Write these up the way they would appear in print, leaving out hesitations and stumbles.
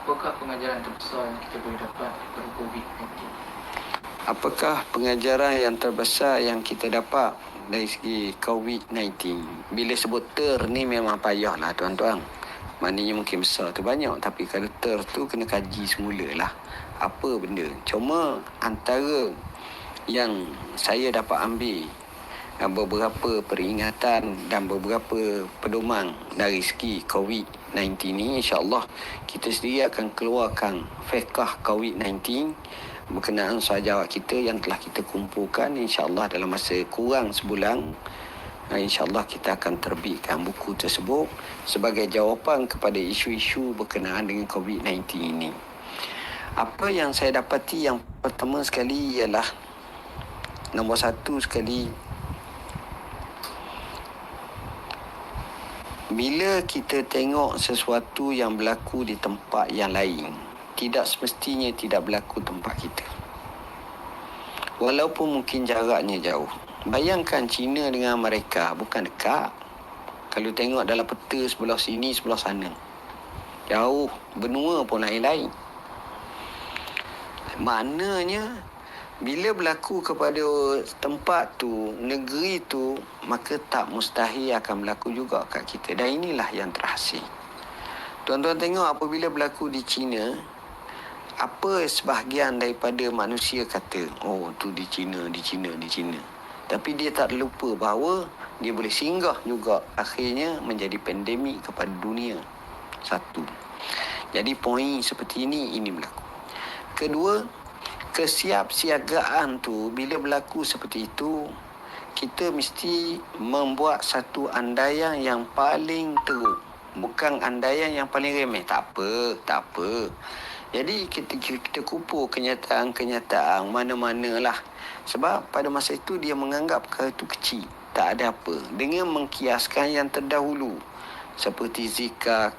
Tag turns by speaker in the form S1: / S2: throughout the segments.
S1: apakah pengajaran terbesar yang kita boleh dapat daripada COVID-19?
S2: Apakah pengajaran yang terbesar yang kita dapat dari segi COVID-19? Bila sebut ni memang payahlah tuan-tuan. Maknanya mungkin besar tu banyak, tapi kalau tu kena kaji semula lah. Apa benda? Cuma antara yang saya dapat ambil beberapa peringatan dan beberapa pedoman dari segi COVID-19 ni, insyaAllah kita sendiri akan keluarkan fiqah COVID-19 berkenaan soal jawab kita yang telah kita kumpulkan. InsyaAllah dalam masa kurang sebulan, InsyaAllah kita akan terbitkan buku tersebut sebagai jawapan kepada isu-isu berkenaan dengan COVID-19 ini. Apa yang saya dapati yang pertama sekali ialah, nombor satu sekali, bila kita tengok sesuatu yang berlaku di tempat yang lain, tidak semestinya tidak berlaku tempat kita. Walaupun mungkin jaraknya jauh. Bayangkan China dengan Amerika bukan dekat. Kalau tengok dalam peta sebelah sini, sebelah sana, jauh, benua pun lain-lain. Maknanya bila berlaku kepada tempat tu, negeri tu, maka tak mustahil akan berlaku juga kat kita. Dan inilah yang terhasil. Tuan-tuan tengok apabila berlaku di China, apa sebahagian daripada manusia kata, oh tu di China. Tapi dia tak lupa bahawa dia boleh singgah juga akhirnya menjadi pandemik kepada dunia. Satu. Jadi poin seperti ini berlaku. Kedua, kesiapsiagaan tu bila berlaku seperti itu, kita mesti membuat satu andaian yang paling teruk, bukan andaian yang paling remeh. Tak apa. Jadi kita kumpul kenyataan mana-manalah. Sebab pada masa itu dia menganggap perkara itu kecil, tak ada apa. Dengan mengkiaskan yang terdahulu seperti Zika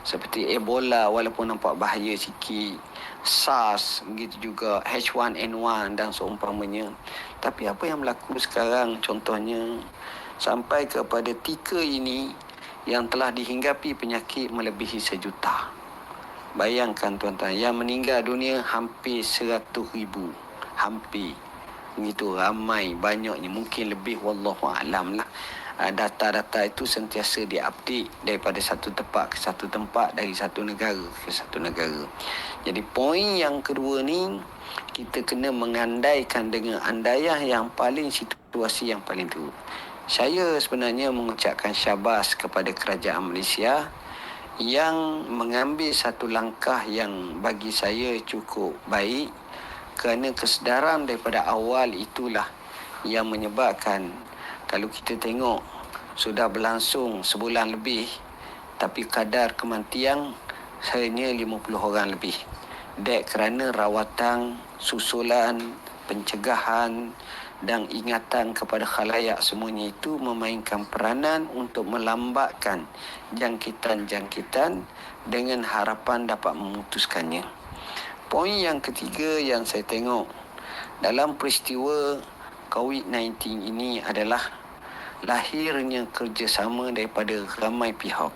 S2: seperti Ebola walaupun nampak bahaya sikit, SARS, begitu juga H1N1 dan seumpamanya. Tapi apa yang berlaku sekarang, contohnya sampai kepada Tika ini yang telah dihinggapi penyakit melebihi 1 juta. Bayangkan tuan-tuan, yang meninggal dunia hampir 100,000. Hampir. Begitu ramai, banyaknya, mungkin lebih, wallahualam lah. Data-data itu sentiasa diupdate daripada satu tempat ke satu tempat, dari satu negara ke satu negara. Jadi poin yang kedua ni, kita kena mengandaikan dengan andaian yang paling, situasi yang paling teruk. Saya sebenarnya mengucapkan syabas kepada kerajaan Malaysia yang mengambil satu langkah yang bagi saya cukup baik, kerana kesedaran daripada awal itulah yang menyebabkan, kalau kita tengok sudah berlangsung sebulan lebih, tapi kadar kematian hanya 50 orang lebih. Dek kerana rawatan, susulan, pencegahan dan ingatan kepada khalayak semuanya itu memainkan peranan untuk melambatkan jangkitan-jangkitan dengan harapan dapat memutuskannya. Poin yang ketiga yang saya tengok dalam peristiwa COVID-19 ini adalah lahirnya kerjasama daripada ramai pihak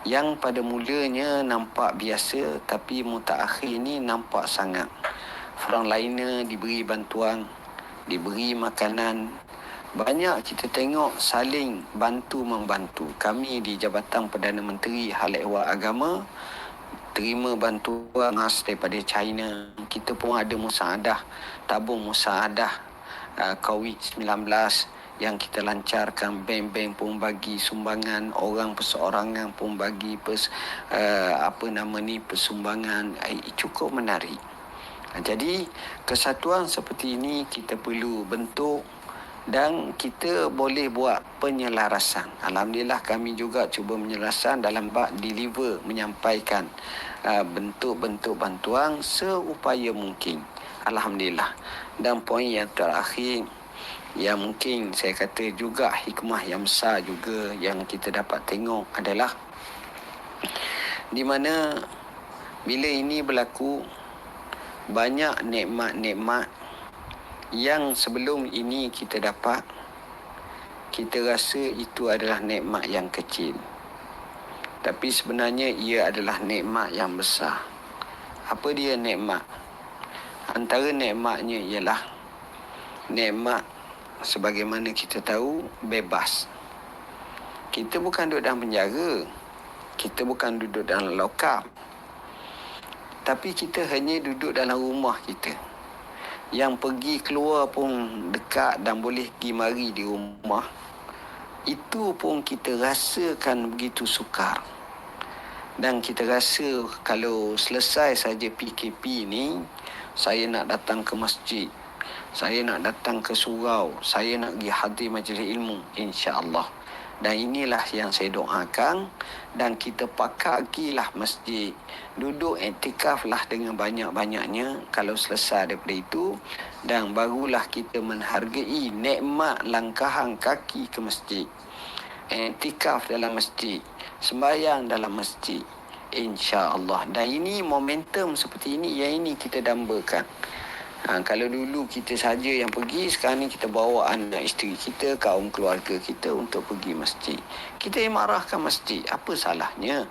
S2: yang pada mulanya nampak biasa, tapi mutakhir ini nampak sangat. Frontliner diberi bantuan, diberi makanan. Banyak kita tengok saling bantu-membantu. Kami di Jabatan Perdana Menteri Hal Ehwal Agama terima bantuan khas daripada China. Kita pun ada musaadah, tabung musaadah COVID-19 yang kita lancarkan. Bank-bank pun bagi sumbangan, orang perseorangan pun bagi persumbangan. Cukup menarik. Jadi kesatuan seperti ini kita perlu bentuk dan kita boleh buat penyelarasan. Alhamdulillah kami juga cuba menyelarasan dalam bab deliver, menyampaikan bentuk-bentuk bantuan seupaya mungkin. Alhamdulillah. Dan poin yang terakhir, yang mungkin saya kata juga hikmah yang besar juga yang kita dapat tengok adalah di mana bila ini berlaku, banyak nikmat-nikmat yang sebelum ini kita dapat, kita rasa itu adalah nikmat yang kecil. Tapi sebenarnya ia adalah nikmat yang besar. Apa dia nikmat? Antara nikmatnya ialah nikmat sebagaimana kita tahu bebas. Kita bukan duduk dalam penjara. Kita bukan duduk dalam lokap. Tapi kita hanya duduk dalam rumah kita. Yang pergi keluar pun dekat dan boleh pergi mari di rumah. Itu pun kita rasakan begitu sukar. Dan kita rasa kalau selesai saja PKP ni, saya nak datang ke masjid, saya nak datang ke surau, saya nak pergi hadir majlis ilmu, insya-Allah. Dan inilah yang saya doakan, dan kita pakailah masjid, duduk iktikaflah dengan banyak-banyaknya kalau selesai daripada itu, dan barulah kita menghargai nikmat langkahan kaki ke masjid, iktikaf dalam masjid, sembahyang dalam masjid, insya-Allah. Dan ini momentum seperti ini yang ini kita dambakan. Kalau dulu kita saja yang pergi, sekarang ni kita bawa anak isteri kita, kaum keluarga kita untuk pergi masjid. Kita imarahkan masjid, apa salahnya?